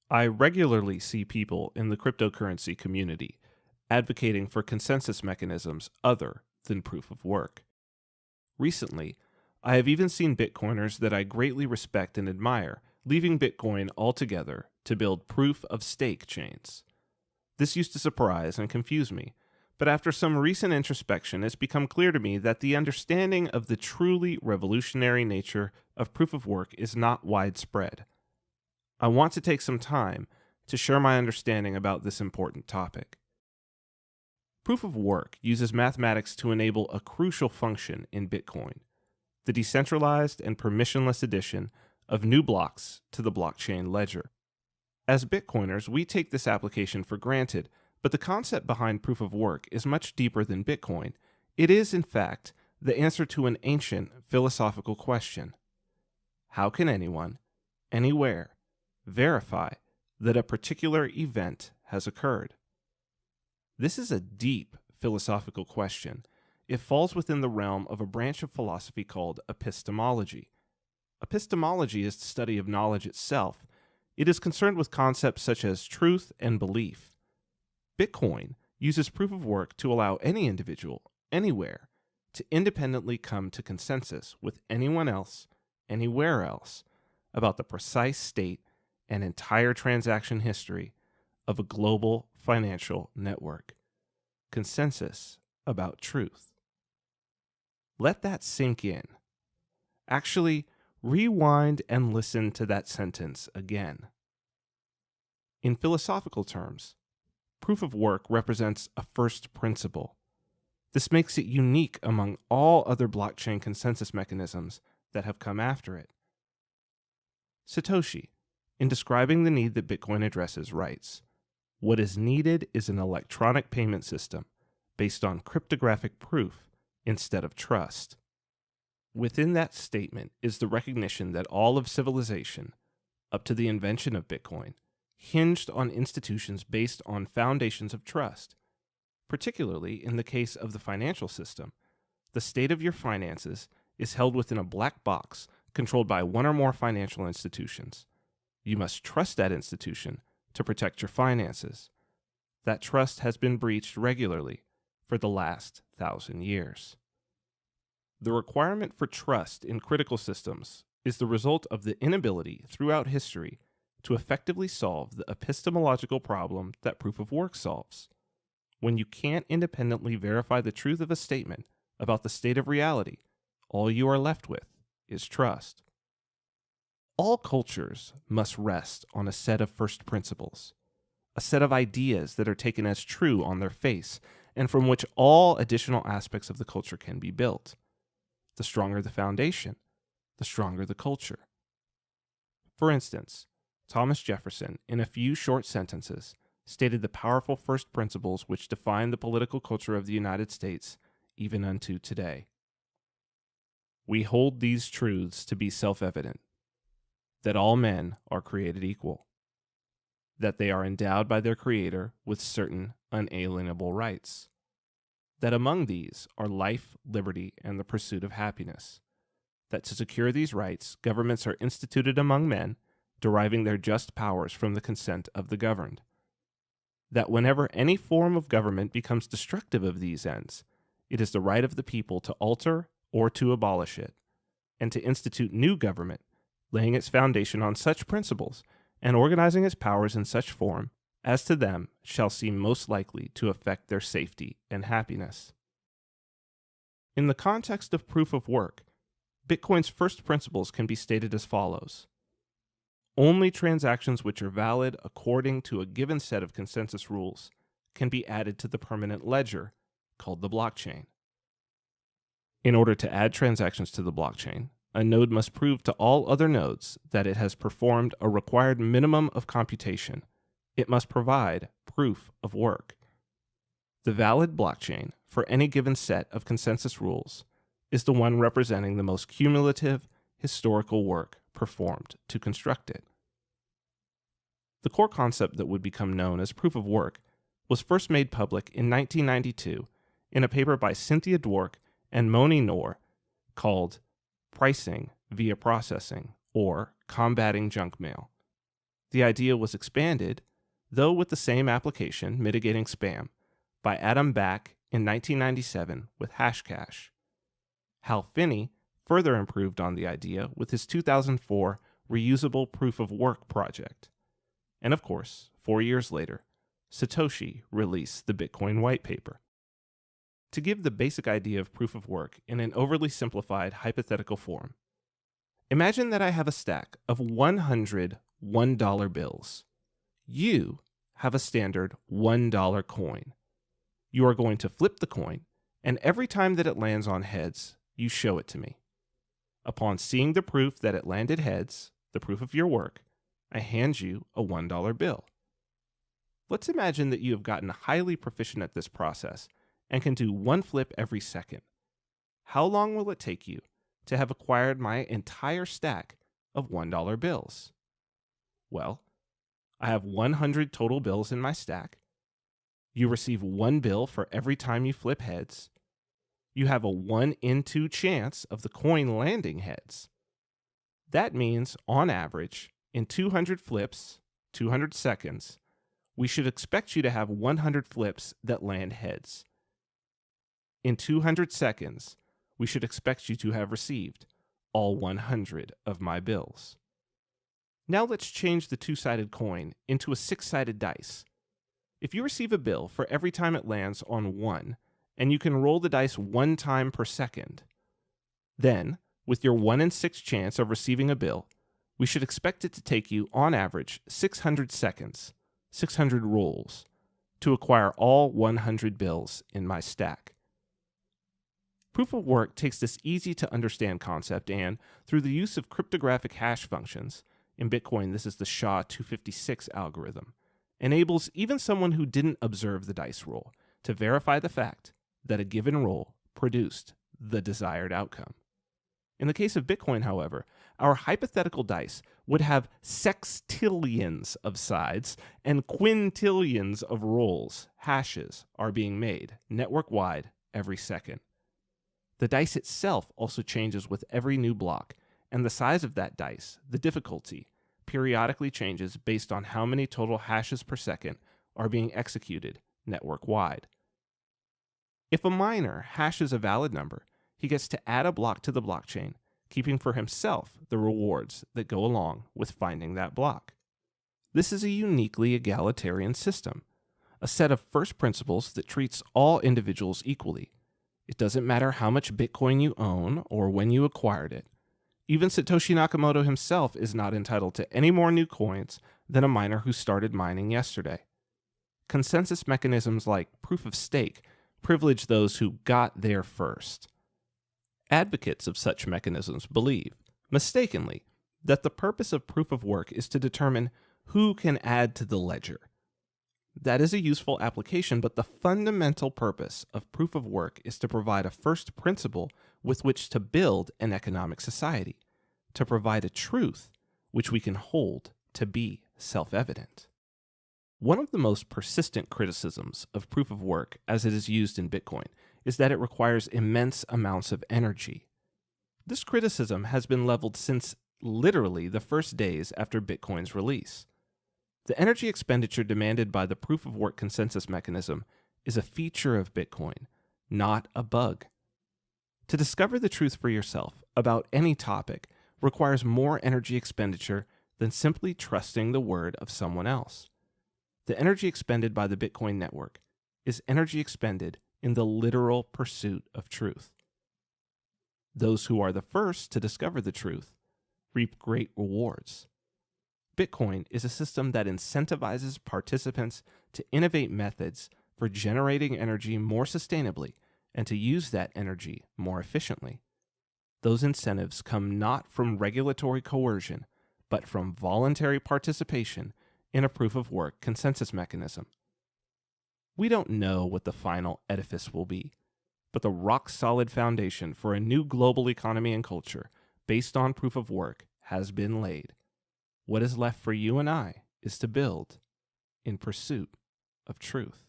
I regularly see people in the cryptocurrency community advocating for consensus mechanisms other than proof of work. Recently, I have even seen Bitcoiners that I greatly respect and admire leaving Bitcoin altogether to build proof of stake chains. This used to surprise and confuse me, but after some recent introspection, it's become clear to me that the understanding of the truly revolutionary nature of proof of work is not widespread. I want to take some time to share my understanding about this important topic. Proof of work uses mathematics to enable a crucial function in Bitcoin, the decentralized and permissionless addition of new blocks to the blockchain ledger. As Bitcoiners, we take this application for granted, but the concept behind proof of work is much deeper than Bitcoin. It is, in fact, the answer to an ancient philosophical question. How can anyone, anywhere, verify that a particular event has occurred? This is a deep philosophical question. It falls within the realm of a branch of philosophy called epistemology. Epistemology is the study of knowledge itself. It is concerned with concepts such as truth and belief. Bitcoin uses proof of work to allow any individual, anywhere, to independently come to consensus with anyone else, anywhere else, about the precise state and entire transaction history of a global financial network. Consensus about truth. Let that sink in. Actually, rewind and listen to that sentence again. In philosophical terms, proof of work represents a first principle. This makes it unique among all other blockchain consensus mechanisms that have come after it. Satoshi, in describing the need that Bitcoin addresses, writes, "What is needed is an electronic payment system based on cryptographic proof instead of trust." Within that statement is the recognition that all of civilization, up to the invention of Bitcoin, hinged on institutions based on foundations of trust. Particularly in the case of the financial system, the state of your finances is held within a black box controlled by one or more financial institutions. You must trust that institution to protect your finances. That trust has been breached regularly for the last 1,000 years. The requirement for trust in critical systems is the result of the inability throughout history to effectively solve the epistemological problem that proof of work solves. When you can't independently verify the truth of a statement about the state of reality, all you are left with is trust. All cultures must rest on a set of first principles, a set of ideas that are taken as true on their face, and from which all additional aspects of the culture can be built. The stronger the foundation, the stronger the culture. For instance, Thomas Jefferson, in a few short sentences, stated the powerful first principles which define the political culture of the United States even unto today. We hold these truths to be self-evident, that all men are created equal, that they are endowed by their Creator with certain unalienable rights, that among these are life, liberty, and the pursuit of happiness, that to secure these rights, governments are instituted among men, deriving their just powers from the consent of the governed, that whenever any form of government becomes destructive of these ends, it is the right of the people to alter or to abolish it, and to institute new government, laying its foundation on such principles, and organizing its powers in such form as to them shall seem most likely to affect their safety and happiness. In the context of proof of work, Bitcoin's first principles can be stated as follows. Only transactions which are valid according to a given set of consensus rules can be added to the permanent ledger, called the blockchain. In order to add transactions to the blockchain, a node must prove to all other nodes that it has performed a required minimum of computation. It must provide proof of work. The valid blockchain for any given set of consensus rules is the one representing the most cumulative historical work performed to construct it. The core concept that would become known as proof of work was first made public in 1992 in a paper by Cynthia Dwork and Moni Noor called Pricing via Processing, or Combating Junk Mail. The idea was expanded, though with the same application, mitigating spam, by Adam Back in 1997 with Hashcash. Hal Finney further improved on the idea with his 2004 reusable proof of work project. And of course, 4 years later, Satoshi released the Bitcoin white paper. To give the basic idea of proof of work in an overly simplified hypothetical form, imagine that I have a stack of 100 $1 bills. You have a standard $1 coin. You are going to flip the coin, and every time that it lands on heads, you show it to me. Upon seeing the proof that it landed heads, the proof of your work, I hand you a $1 bill. Let's imagine that you have gotten highly proficient at this process and can do one flip every second. How long will it take you to have acquired my entire stack of $1 bills? Well, I have 100 total bills in my stack. You receive one bill for every time you flip heads. You have a 1 in 2 chance of the coin landing heads. That means, on average, in 200 flips, 200 seconds, we should expect you to have 100 flips that land heads. In 200 seconds, we should expect you to have received all 100 of my bills. Now let's change the two-sided coin into a six-sided dice. If you receive a bill for every time it lands on 1, and you can roll the dice 1 time per second, then, with your 1 in 6 chance of receiving a bill, we should expect it to take you, on average, 600 seconds, 600 rolls, to acquire all 100 bills in my stack. Proof of work takes this easy-to-understand concept and, through the use of cryptographic hash functions, in Bitcoin this is the SHA-256 algorithm, enables even someone who didn't observe the dice roll to verify the fact that a given roll produced the desired outcome. In the case of Bitcoin, however, our hypothetical dice would have sextillions of sides and quintillions of rolls, hashes, are being made, network-wide, every second. The dice itself also changes with every new block, and the size of that dice, the difficulty, periodically changes based on how many total hashes per second are being executed network-wide. If a miner hashes a valid number, he gets to add a block to the blockchain, keeping for himself the rewards that go along with finding that block. This is a uniquely egalitarian system, a set of first principles that treats all individuals equally. It doesn't matter how much Bitcoin you own or when you acquired it. Even Satoshi Nakamoto himself is not entitled to any more new coins than a miner who started mining yesterday. Consensus mechanisms like proof of stake privilege those who got there first. Advocates of such mechanisms believe, mistakenly, that the purpose of proof of work is to determine who can add to the ledger. That is a useful application, but the fundamental purpose of proof of work is to provide a first principle with which to build an economic society, to provide a truth which we can hold to be self-evident. One of the most persistent criticisms of proof of work as it is used in Bitcoin is that it requires immense amounts of energy. This criticism has been leveled since literally the first days after Bitcoin's release. The energy expenditure demanded by the proof of work consensus mechanism is a feature of Bitcoin, not a bug. To discover the truth for yourself about any topic requires more energy expenditure than simply trusting the word of someone else. The energy expended by the Bitcoin network is energy expended in the literal pursuit of truth. Those who are the first to discover the truth reap great rewards. Bitcoin is a system that incentivizes participants to innovate methods for generating energy more sustainably and to use that energy more efficiently. Those incentives come not from regulatory coercion, but from voluntary participation in a proof of work consensus mechanism. We don't know what the final edifice will be, but the rock-solid foundation for a new global economy and culture based on proof of work has been laid. What is left for you and I is to build in pursuit of truth.